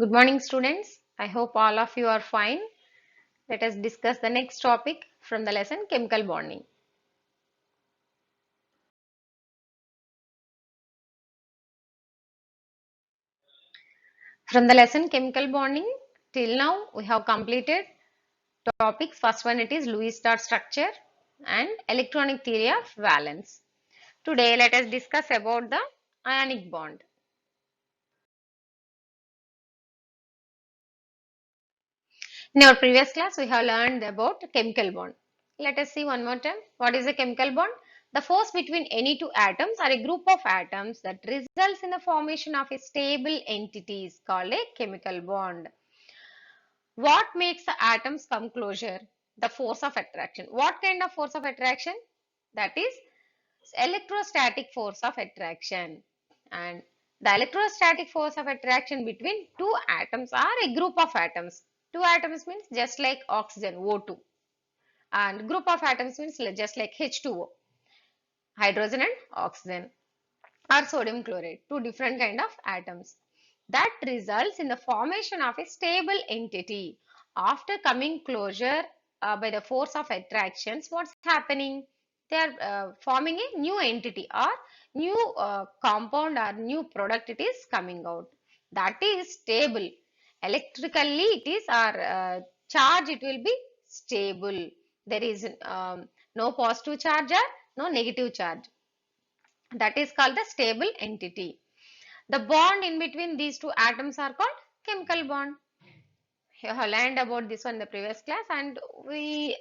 Good morning, students. I hope all of you are fine. Let us discuss the next topic from the lesson chemical bonding. From the lesson chemical bonding till now we have completed topics. First one it is Lewis star structure and electronic theory of valence. Today let us discuss about the ionic bond. In our previous class we have learned about chemical bond. Let us see one more time. What is a chemical bond? The force between any two atoms or a group of atoms that results in the formation of a stable entity is called a chemical bond. What makes the atoms come closer? The force of attraction. What kind of force of attraction? That is electrostatic force of attraction. And the electrostatic force of attraction between two atoms or a group of atoms. Two atoms means just like oxygen, O2. And group of atoms means just like H2O, hydrogen and oxygen, or sodium chloride, two different kind of atoms. That results in the formation of a stable entity. After coming closure by the force of attractions, what's happening? They are forming a new entity or new compound or new product it is coming out. That is stable. Electrically it is or charge it will be stable. There is no positive charge or no negative charge. That is called the stable entity. The bond in between these two atoms are called chemical bond. You have learned about this one in the previous class, and we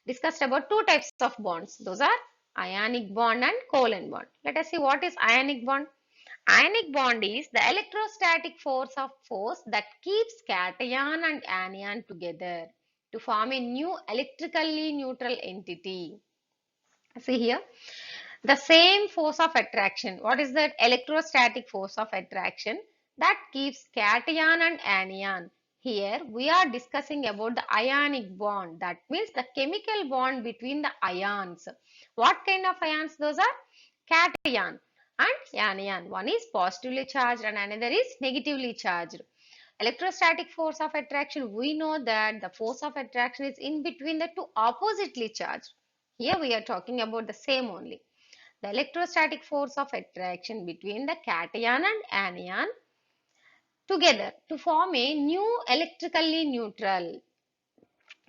discussed about two types of bonds. Those are ionic bond and covalent bond. Let us see what is ionic bond. Ionic bond is the electrostatic force that keeps cation and anion together to form a new electrically neutral entity. See here, the same force of attraction. What is that? Electrostatic force of attraction that keeps cation and anion. Here we are discussing about the ionic bond. That means the chemical bond between the ions. What kind of ions those are? Cation and anion. One is positively charged and another is negatively charged. Electrostatic force of attraction, we know that the force of attraction is in between the two oppositely charged. Here we are talking about the same only. The electrostatic force of attraction between the cation and anion together to form a new electrically neutral.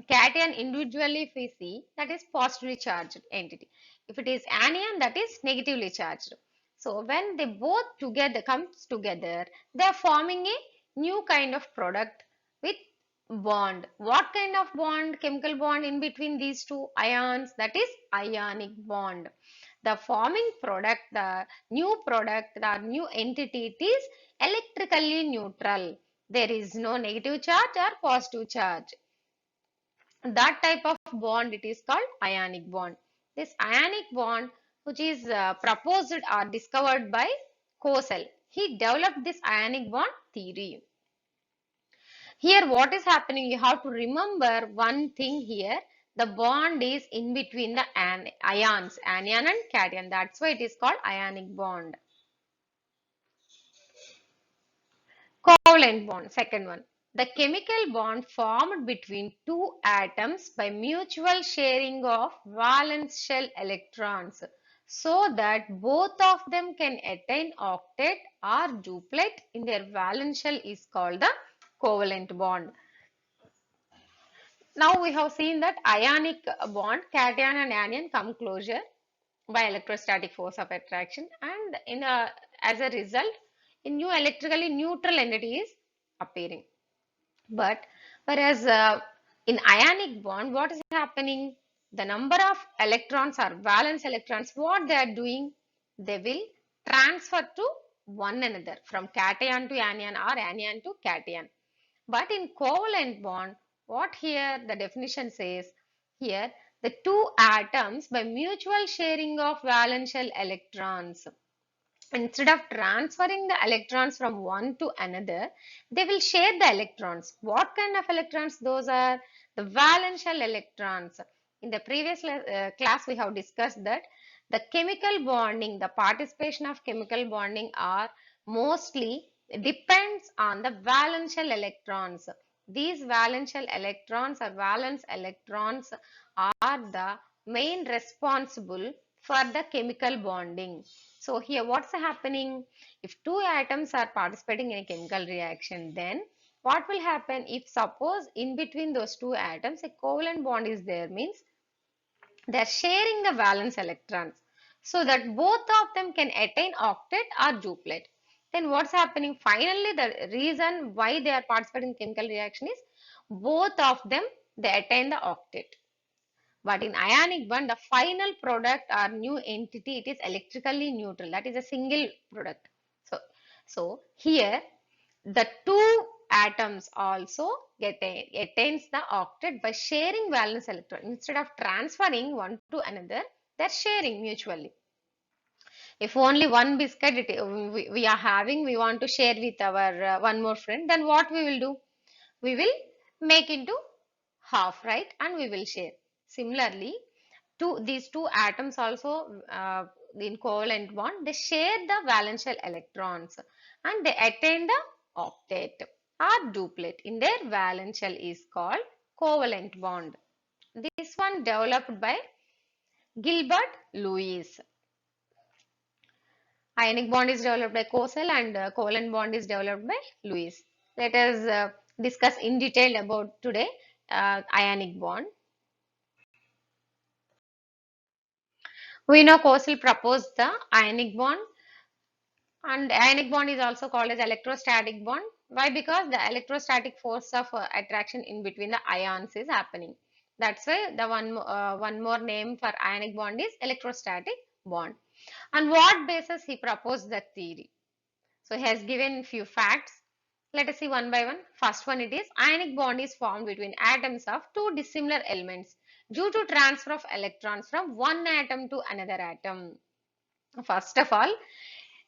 Cation individually, if we see, that is positively charged entity. If it is anion, that is negatively charged. So when they both together comes together, they are forming a new kind of product with bond. What kind of bond? Chemical bond in between these two ions, that is ionic bond. The forming product, the new product, the new entity, it is electrically neutral. There is no negative charge or positive charge. That type of bond it is called ionic bond. This ionic bond, which is proposed or discovered by Cosell, he developed this ionic bond theory. Here what is happening, you have to remember one thing here. The bond is in between the ions, anion and cation. That's why it is called ionic bond. Covalent bond, second one. The chemical bond formed between two atoms by mutual sharing of valence shell electrons so that both of them can attain octet or duplet in their valence shell is called the covalent bond. Now we have seen that ionic bond, cation and anion come closer by electrostatic force of attraction, and as a result a new electrically neutral entity is appearing. But whereas in ionic bond, what is happening? The number of electrons or valence electrons, what they are doing, they will transfer to one another from cation to anion or anion to cation. But in covalent bond, what here the definition says, here the two atoms by mutual sharing of valence shell electrons, instead of transferring the electrons from one to another, they will share the electrons. What kind of electrons those are? The valence shell electrons. In the previous class we have discussed that the chemical bonding, the participation of chemical bonding are mostly depends on the valential electrons. These valential electrons or valence electrons are the main responsible for the chemical bonding. So here what's happening? If two atoms are participating in a chemical reaction, then what will happen if suppose in between those two atoms a covalent bond is there, means they are sharing the valence electrons so that both of them can attain octet or duplet. Then what's happening? Finally, the reason why they are participating in chemical reaction is both of them they attain the octet. But in ionic bond, the final product or new entity, it is electrically neutral. That is a single product. So, so here the two atoms also attains the octet by sharing valence electron. Instead of transferring one to another, they are sharing mutually. If only one biscuit we are having, we want to share with our one more friend, then what we will do? We will make into half, right? And we will share. Similarly, these two atoms also in covalent bond, they share the valential electrons and they attain the octet or duplet. In their valential is called covalent bond. This one developed by Gilbert Lewis. Ionic bond is developed by Cosell and covalent bond is developed by Lewis. Let us discuss in detail about today ionic bond. We know Cosell proposed the ionic bond, and ionic bond is also called as electrostatic bond. Why? Because the electrostatic force of attraction in between the ions is happening. That's why the one more name for ionic bond is electrostatic bond. On what basis he proposed that theory? So he has given few facts. Let us see one by one. First one, it is ionic bond is formed between atoms of two dissimilar elements due to transfer of electrons from one atom to another atom. First of all,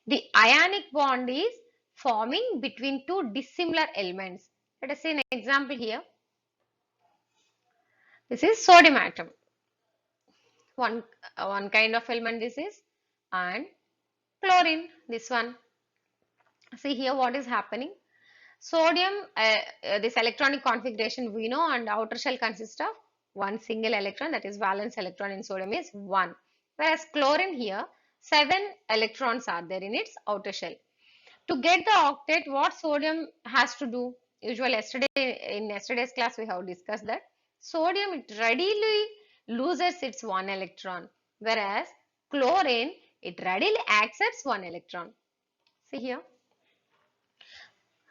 the ionic bond is forming between two dissimilar elements. Let us see an example here. This is sodium atom. One kind of element this is, and chlorine, this one. See here what is happening. Sodium, this electronic configuration we know, and outer shell consists of one single electron, that is valence electron in sodium is 1. Whereas chlorine here, 7 electrons are there in its outer shell. To get the octet, what sodium has to do? Usually in yesterday's class we have discussed that sodium it readily loses its 1 electron, whereas chlorine it readily accepts 1 electron. See here.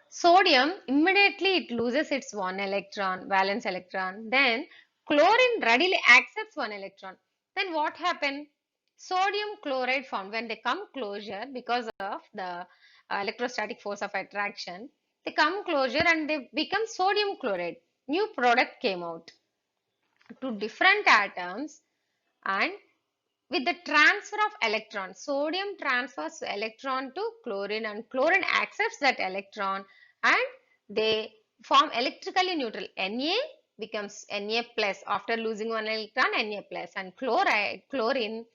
Sodium immediately it loses its 1 electron, valence electron. Then chlorine readily accepts 1 electron. Then what happened? Sodium chloride formed when they come closure because of the electrostatic force of attraction. They come closure and they become sodium chloride. New product came out. Two different atoms, and with the transfer of electrons, sodium transfers electron to chlorine and chlorine accepts that electron and they form electrically neutral. Na becomes Na plus after losing 1 electron, Na plus, and chlorine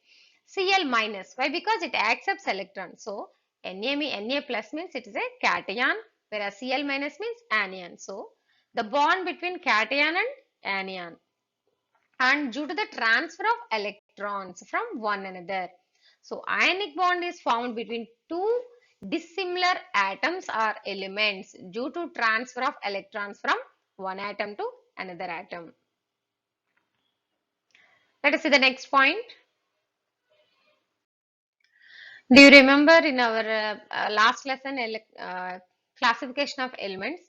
Cl minus. Why? Because it accepts electron. So Na plus means it is a cation, whereas Cl minus means anion. So the bond between cation and anion, and due to the transfer of electrons from one another. So ionic bond is formed between two dissimilar atoms or elements due to transfer of electrons from one atom to another atom. Let us see the next point. Do you remember in our last lesson classification of elements,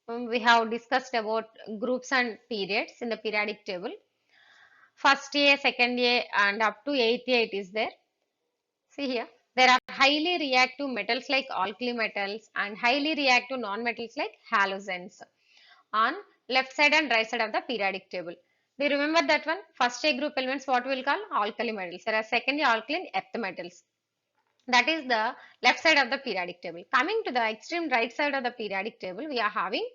we have discussed about groups and periods in the periodic table. First A, second A, and up to 8th A it is there. See here, there are highly reactive metals like alkali metals and highly reactive non-metals like halogens on left side and right side of the periodic table. Do you remember that one? First A group elements what we will call alkali metals, whereas second A alkaline earth metals. That is the left side of the periodic table. Coming to the extreme right side of the periodic table, we are having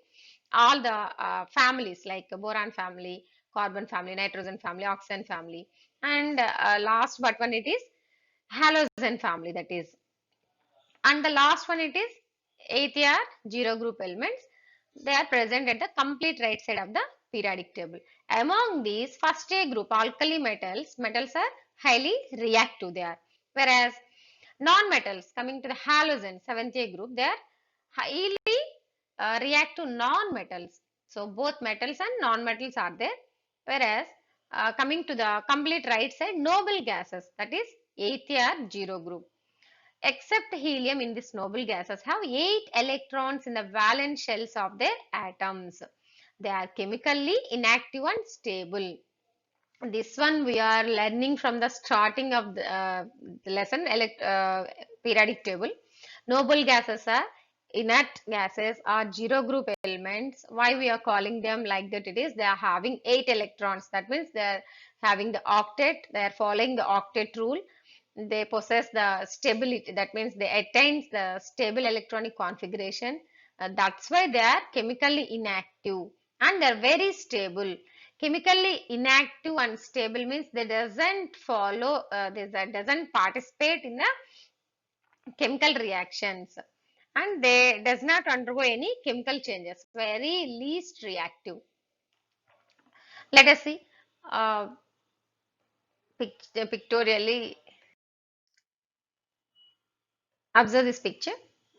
all the families like boron family, carbon family, nitrogen family, oxygen family, and last but one it is halogen family, that is, and the last one it is 8th are zero group elements. They are present at the complete right side of the periodic table. Among these, first A group alkali metals are highly reactive there. Whereas non-metals, coming to the halogen, 7th A group, they are highly react to non-metals. So both metals and non-metals are there. Whereas coming to the complete right side, noble gases, that is 8th are zero group. Except helium in these noble gases have 8 electrons in the valence shells of their atoms. They are chemically inactive and stable. This one we are learning from the starting of the lesson, periodic table. Noble gases are inert gases or zero group elements. Why we are calling them like that? It is they are having 8 electrons. That means they are having the octet. They are following the octet rule. They possess the stability. That means they attain the stable electronic configuration. That's why they are chemically inactive and they are very stable. Chemically inactive and stable means they doesn't follow, doesn't participate in the chemical reactions and they does not undergo any chemical changes, very least reactive. Let us see pictorially observe this picture.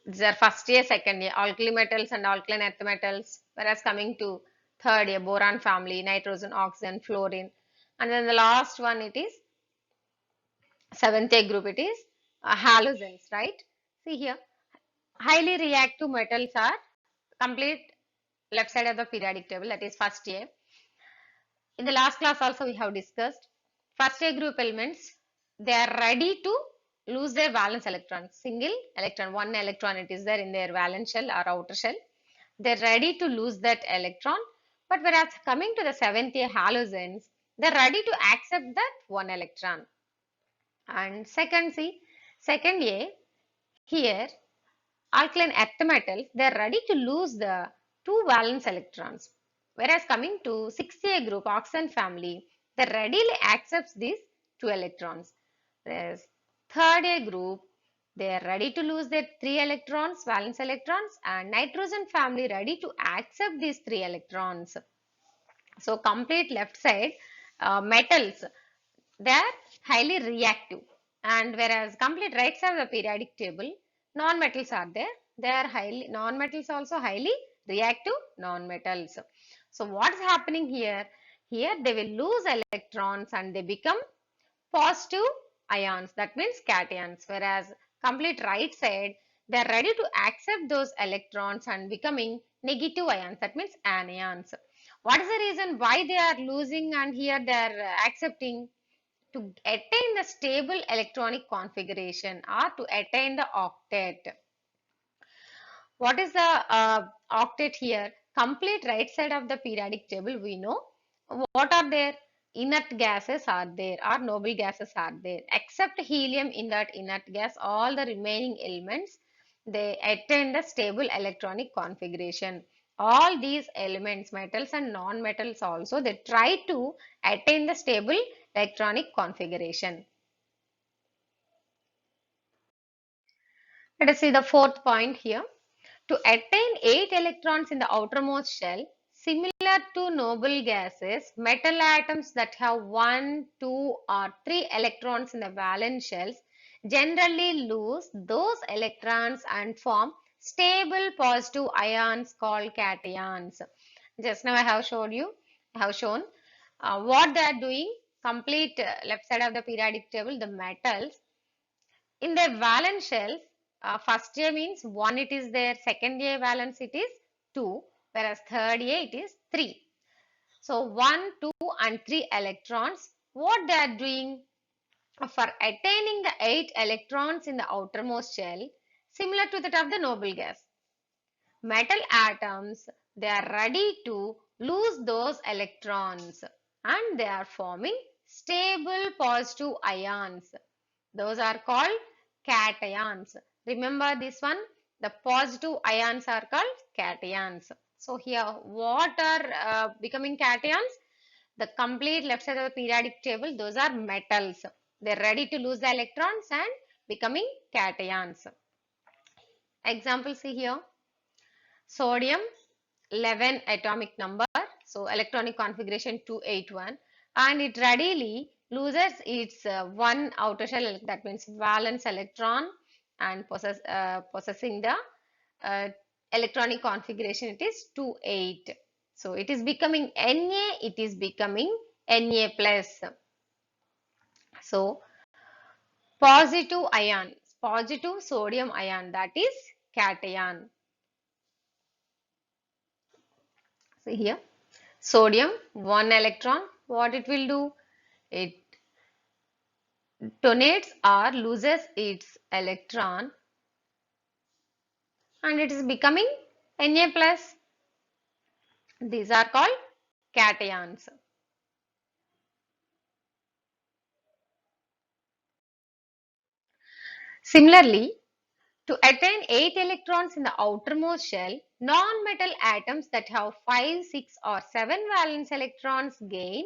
These are first year, second year, alkali metals and alkaline earth metals, whereas coming to third year, boron family, nitrogen, oxygen, fluorine, and then the last one it is seventh year group, it is halogens, right? See here, highly reactive metals are complete left side of the periodic table, that is first year. In the last class also we have discussed first year group elements, they are ready to lose their valence electron, single electron, one electron it is there in their valence shell or outer shell. They're ready to lose that electron. But whereas coming to the seventh year halogens, they're ready to accept that one electron. And second year, here alkaline earth metals, they're ready to lose the two valence electrons. Whereas coming to 6A group, oxygen family, they readily accepts these two electrons. Whereas third A group, they are ready to lose their three electrons, valence electrons, and nitrogen family ready to accept these three electrons. So complete left side, metals, they are highly reactive. And whereas complete right side of the periodic table, non-metals are there. They are highly, non-metals also highly reactive non-metals. So what is happening here? Here they will lose electrons and they become positive ions. That means cations. Whereas complete right side, they are ready to accept those electrons and becoming negative ions. That means anions. What is the reason why they are losing and here they are accepting? To attain the stable electronic configuration or to attain the octet. What is the octet here? Complete right side of the periodic table we know. What are there? Inert gases are there or noble gases are there. Except helium in that inert gas, all the remaining elements, they attain the stable electronic configuration. All these elements, metals and non-metals also, they try to attain the stable electronic configuration. Let us see the fourth point here. To attain 8 electrons in the outermost shell, similar to noble gases, metal atoms that have 1, 2 or 3 electrons in the valence shells generally lose those electrons and form stable positive ions called cations. Just now I have shown what they are doing. Complete left side of the periodic table, the metals in their valence shells, first year means 1 it is there, second year valence it is 2, whereas third year it is 3. So 1, 2 and 3 electrons, what they are doing for attaining the 8 electrons in the outermost shell, similar to that of the noble gas. Metal atoms, they are ready to lose those electrons and they are forming stable positive ions. Those are called cations. Remember this one, the positive ions are called cations. So here what are becoming cations? The complete left side of the periodic table, those are metals. They are ready to lose the electrons and becoming cations. Example see here. Sodium 11 atomic number, so electronic configuration 281, and it readily loses its one outer shell, that means valence electron, and possessing the uh, electronic configuration it is 28. So it is becoming Na, it is becoming Na plus. So positive ion, positive sodium ion, that is cation. See here, sodium 1 electron, what it will do? It donates or loses its electron and it is becoming Na plus. These are called cations. Similarly, to attain 8 electrons in the outermost shell, non-metal atoms that have 5, 6 or 7 valence electrons gain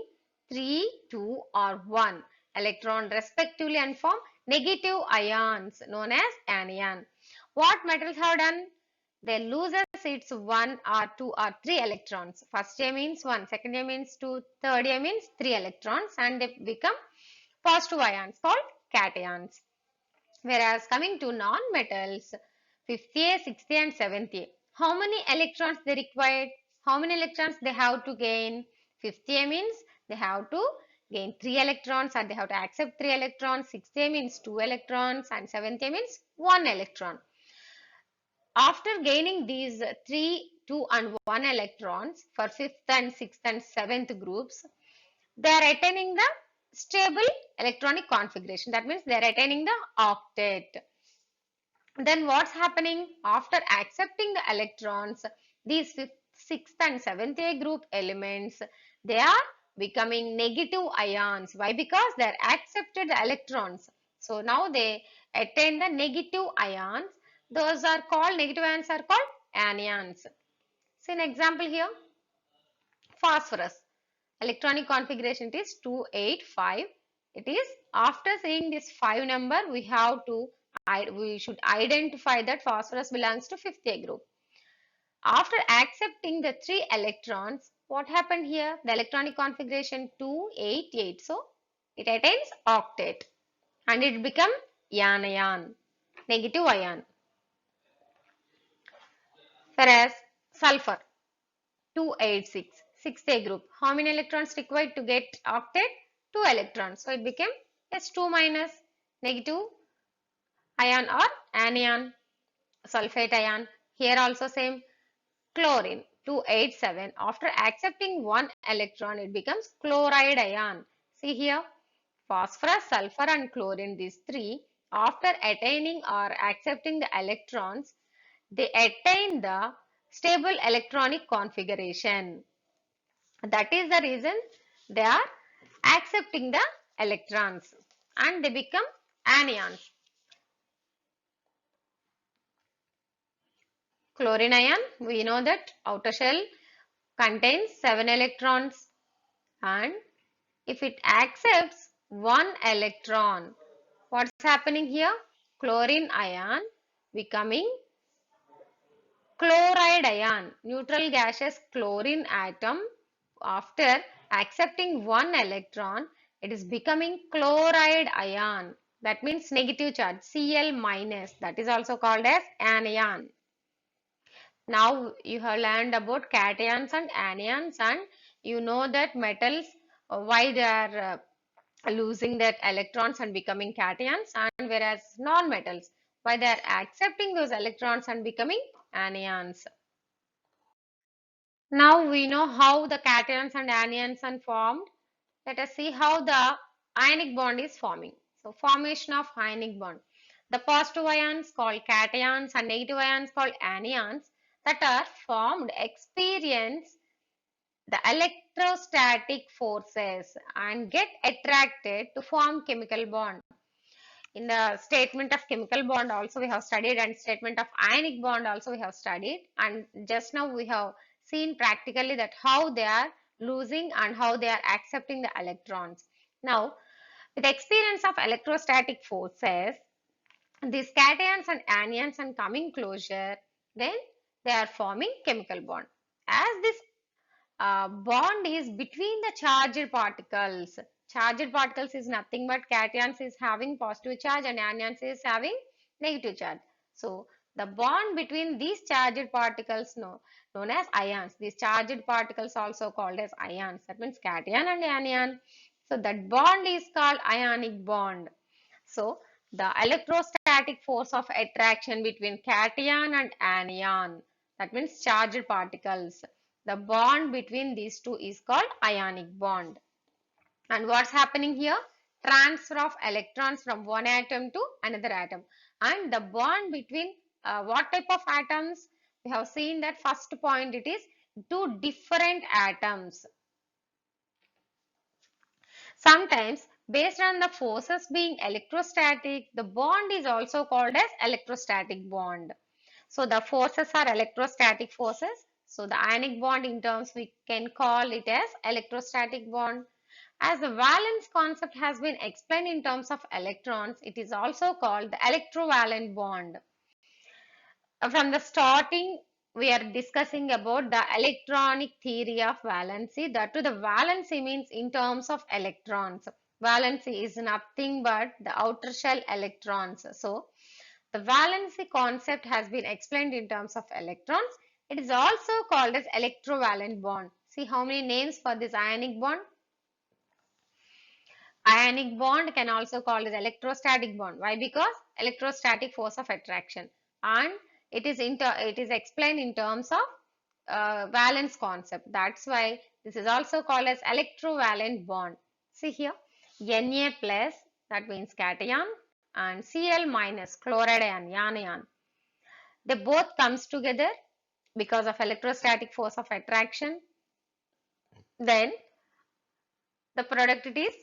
3, 2 or 1 electron respectively and form negative ions known as anion. What metals have done? They loses its 1 or 2 or 3 electrons. First A means 1, second A means 2, third A means 3 electrons and they become positive ions called cations. Whereas coming to non-metals, 5th A, 6th A and 7th A, how many electrons they required? How many electrons they have to gain? 5th A means they have to gain 3 electrons or they have to accept 3 electrons. 6th A means 2 electrons and 7th A means 1 electron. After gaining these 3, 2 and 1 electrons for 5th and 6th and 7th groups, they are attaining the stable electronic configuration. That means they are attaining the octet. Then what's happening? After accepting the electrons, these 5th, 6th and 7th A group elements, they are becoming negative ions. Why? Because they are accepted the electrons. So now they attain the negative ions. Those are called, negative ions are called anions. See an example here. Phosphorus. Electronic configuration is 285. It is after seeing this 5 number, we should identify that phosphorus belongs to 5th A group. After accepting the 3 electrons, what happened here? The electronic configuration 288. So it attains octet and it become anion, negative ion. Whereas sulfur 286, 6th A group. How many electrons required to get octet? 2 electrons. So it became S2 minus, negative ion or anion, sulfate ion. Here also same. Chlorine 287. After accepting 1 electron, it becomes chloride ion. See here, phosphorus, sulfur and chlorine, these three, after attaining or accepting the electrons, they attain the stable electronic configuration. That is the reason they are accepting the electrons and they become anions. Chlorine ion, we know that outer shell contains 7 electrons and if it accepts 1 electron, what's happening here? Chlorine ion becoming chloride ion, neutral gaseous chlorine atom. After accepting 1 electron, it is becoming chloride ion. That means negative charge, Cl minus. That is also called as anion. Now you have learned about cations and anions and you know that metals, why they are losing that electrons and becoming cations, and whereas non-metals, why they are accepting those electrons and becoming anions. Now we know how the cations and anions are formed. Let us see how the ionic bond is forming. So formation of ionic bond. The positive ions called cations and negative ions called anions that are formed experience the electrostatic forces and get attracted to form chemical bond. In the statement of chemical bond also we have studied and statement of ionic bond also we have studied, and just now we have seen practically that how they are losing and how they are accepting the electrons. Now with experience of electrostatic forces, these cations and anions and coming closure, then they are forming chemical bond. As this bond is between the charged particles. Charged particles is nothing but cations is having positive charge and anions is having negative charge. So the bond between these charged particles known as ions. These charged particles also called as ions. That means cation and anion. So that bond is called ionic bond. So the electrostatic force of attraction between cation and anion, that means charged particles. The bond between these two is called ionic bond. And what's happening here? Transfer of electrons from one atom to another atom. And the bond between what type of atoms? We have seen that first point, it is two different atoms. Sometimes, based on the forces being electrostatic, the bond is also called as electrostatic bond. So, the forces are electrostatic forces. So, the ionic bond in terms we can call it as electrostatic bond. As the valence concept has been explained in terms of electrons, it is also called the electrovalent bond. From the starting, we are discussing about the electronic theory of valency. That to the valency means in terms of electrons. Valency is nothing but the outer shell electrons. So, the valency concept has been explained in terms of electrons. It is also called as electrovalent bond. See how many names for this ionic bond? Ionic bond can also called as electrostatic bond. Why? Because electrostatic force of attraction, and it is explained in terms of valence concept. That's why this is also called as electrovalent bond. See here, Na plus, that means cation, and Cl minus, chloride ion, anion. They both comes together because of electrostatic force of attraction. Then the product it is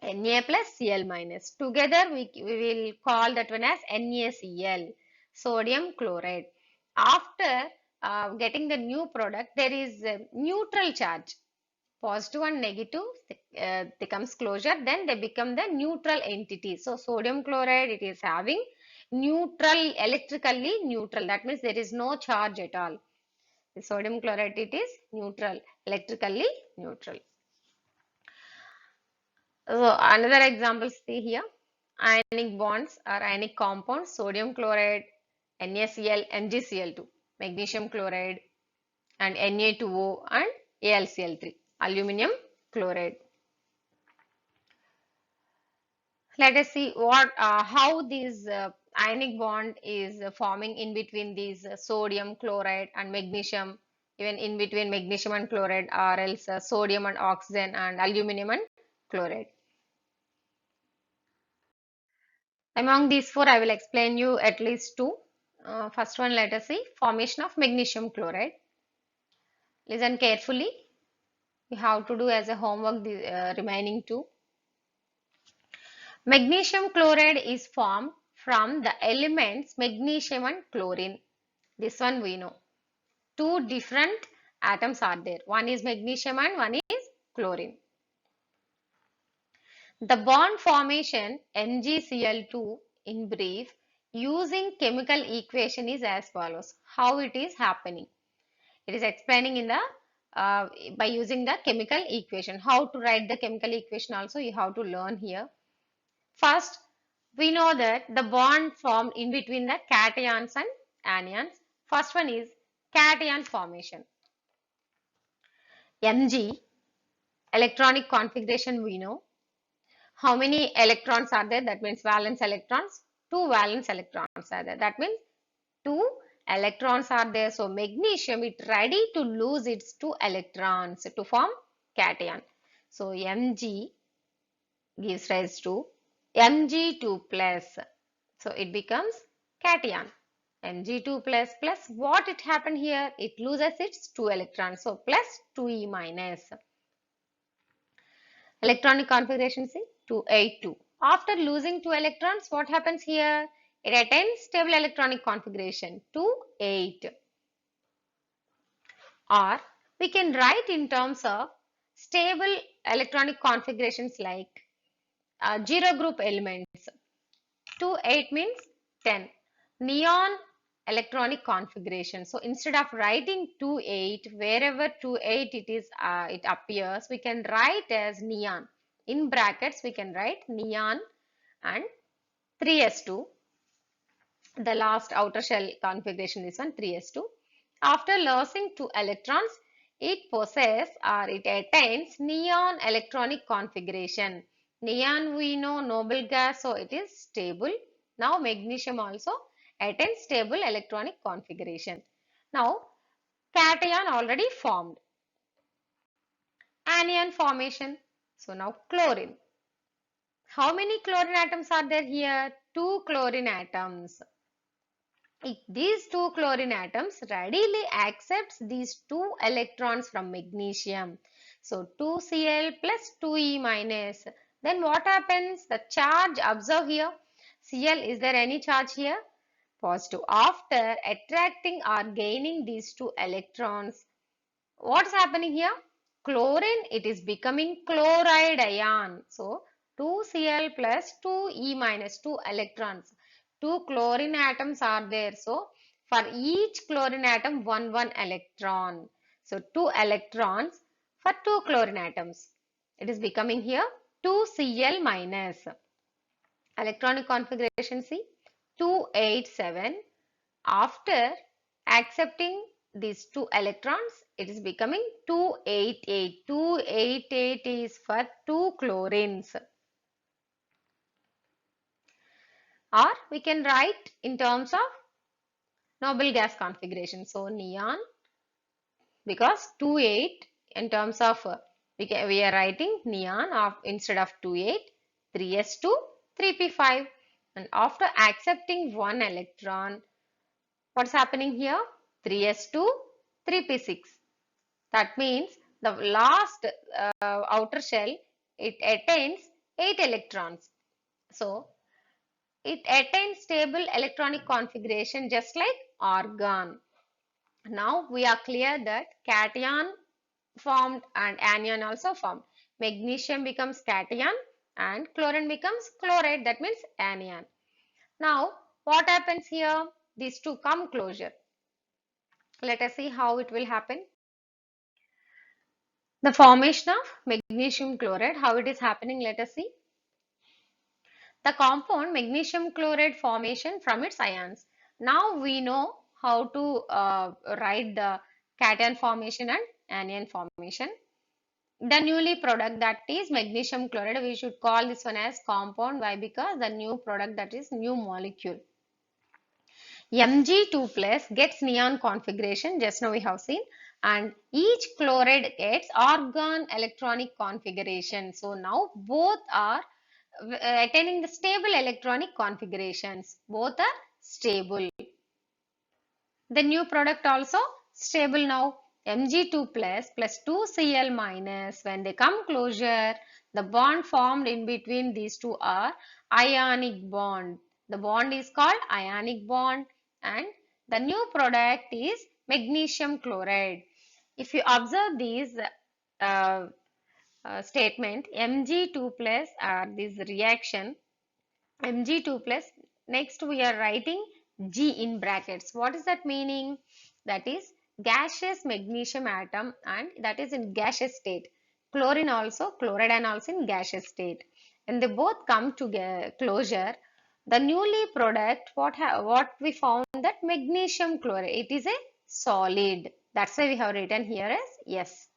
Na plus Cl minus. Together we will call that one as NaCl, sodium chloride. After getting the new product, there is a neutral charge. Positive and negative becomes closure, then they become the neutral entity. So sodium chloride, it is having neutral, electrically neutral. That means there is no charge at all. The sodium chloride, it is neutral, electrically neutral. So another example, see here, ionic bonds or ionic compounds, sodium chloride, NaCl, MgCl2, magnesium chloride, and Na2O, and AlCl3, aluminum chloride. Let us see how this ionic bond is forming in between these sodium chloride and magnesium, even in between magnesium and chloride, or else sodium and oxygen, and aluminum and chloride. Among these four, I will explain you at least two. First one, let us see formation of magnesium chloride. Listen carefully. You have to do as a homework the remaining two. Magnesium chloride is formed from the elements magnesium and chlorine. This one we know. Two different atoms are there. One is magnesium and one is chlorine. The bond formation MgCl2 in brief using chemical equation is as follows. How it is happening? It is explaining in the by using the chemical equation. How to write the chemical equation also you have to learn here. First, we know that the bond formed in between the cations and anions. First one is cation formation. Mg, electronic configuration we know. How many electrons are there? That means valence electrons. Two valence electrons are there. That means two electrons are there. So magnesium is ready to lose its two electrons to form cation. So Mg gives rise to Mg2 plus. So it becomes cation. Mg2 plus plus what it happened here? It loses its two electrons. So plus 2e minus. Electronic configuration see 282. After losing two electrons, what happens here? It attains stable electronic configuration 2,8. Or we can write in terms of stable electronic configurations like zero group elements. 2, 8 means 10. Neon electronic configuration. So instead of writing 2, 8, wherever 2, 8 it is, it appears, we can write as neon. In brackets, we can write neon and 3s2. The last outer shell configuration is on 3s2. After losing 2 electrons, it possesses or it attains neon electronic configuration. Neon we know noble gas, so it is stable. Now magnesium also attains stable electronic configuration. Now cation already formed. Anion formation. So now chlorine. How many chlorine atoms are there here? 2 chlorine atoms. If these 2 chlorine atoms readily accepts these 2 electrons from magnesium. So 2Cl plus 2E minus. Then what happens? The charge observe here. Cl, is there any charge here? Positive. After attracting or gaining these 2 electrons, what's happening here? Chlorine, it is becoming chloride ion. So 2Cl plus 2E minus 2 electrons. 2 chlorine atoms are there. So for each chlorine atom 1 electron. So 2 electrons for 2 chlorine atoms. It is becoming here 2Cl minus. Electronic configuration C 287. After accepting these 2 electrons, it is becoming 288. 288 is for 2 chlorines. Or we can write in terms of noble gas configuration. So neon, because 28 in terms of we are writing neon of instead of 28, 3s2, 3p5. And after accepting 1 electron, what's happening here? 3s2, 3p6. That means the last outer shell, it attains 8 electrons. So it attains stable electronic configuration just like argon. Now we are clear that cation formed and anion also formed. Magnesium becomes cation and chlorine becomes chloride, that means anion. Now what happens here? These two come closure. Let us see how it will happen. The formation of magnesium chloride, how it is happening, let us see. The compound magnesium chloride formation from its ions. Now we know how to write the cation formation and anion formation. The newly product, that is magnesium chloride, we should call this one as compound. Why? Because the new product, that is new molecule. Mg2 plus gets neon configuration, just now we have seen, and each chloride gets argon electronic configuration. So now both are attaining the stable electronic configurations. Both are stable. The new product also stable now. Mg2 plus 2Cl minus, when they come closure, the bond formed in between these two are ionic bond. The bond is called ionic bond and the new product is magnesium chloride. If you observe these uh, statement, Mg2 plus this reaction, Mg2 plus, next we are writing G in brackets. What is that meaning? That is gaseous magnesium atom and that is in gaseous state. Chlorine also, chloride and also in gaseous state. And they both come to closure. The newly product, what we found, that magnesium chloride, it is a solid. That's why we have written here as yes.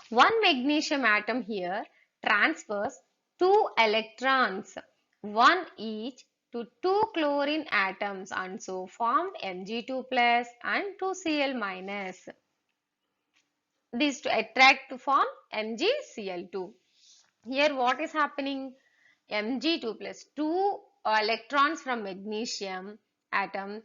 One magnesium atom here transfers 2 electrons, one each, to 2 chlorine atoms and so formed Mg2 plus and 2Cl minus. These to attract to form MgCl2. Here what is happening? Mg2 plus 2 electrons from magnesium atom,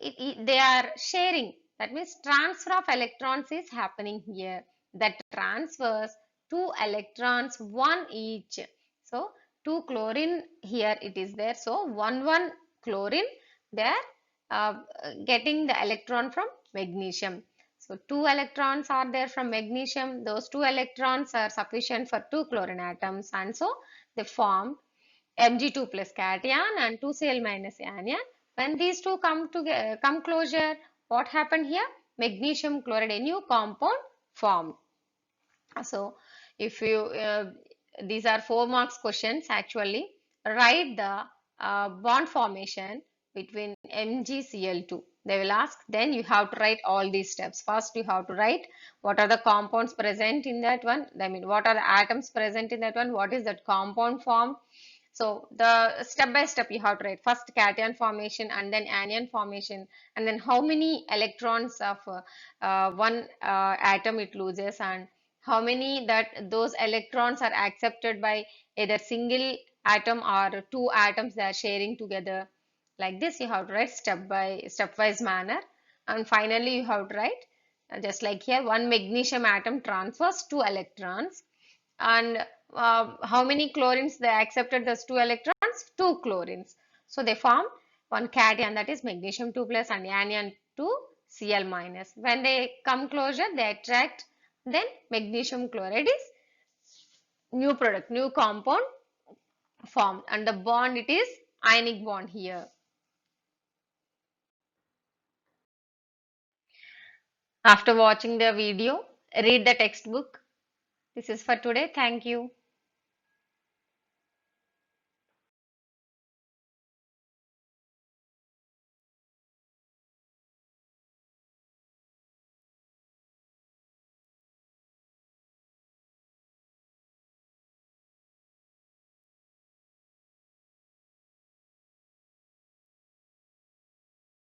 they are sharing. That means transfer of electrons is happening here. That transfers 2 electrons, one each. So 2 chlorine here it is there. So 1 chlorine, they are getting the electron from magnesium. So 2 electrons are there from magnesium. Those 2 electrons are sufficient for 2 chlorine atoms and so they form Mg2 plus cation and 2Cl minus anion. When these two come closure, what happened here? Magnesium chloride, a new compound formed. So if you these are 4 marks questions actually. Write the bond formation between MgCl2. They will ask, then you have to write all these steps. First you have to write what are the compounds present in that one. I mean, what are the atoms present in that one, what is that compound form. So the step by step you have to write first cation formation and then anion formation, and then how many electrons of one atom it loses, and how many that those electrons are accepted by either single atom or two atoms they are sharing together. Like this you have to write stepwise manner. And finally you have to write just like here, one magnesium atom transfers two electrons, and how many chlorines they accepted those two electrons? Two chlorines. So they form one cation, that is magnesium 2 plus, and anion 2 Cl minus. When they come closure, they attract, then magnesium chloride is new product, new compound formed, and the bond it is ionic bond here. After watching the video, read the textbook. This is for today. Thank you.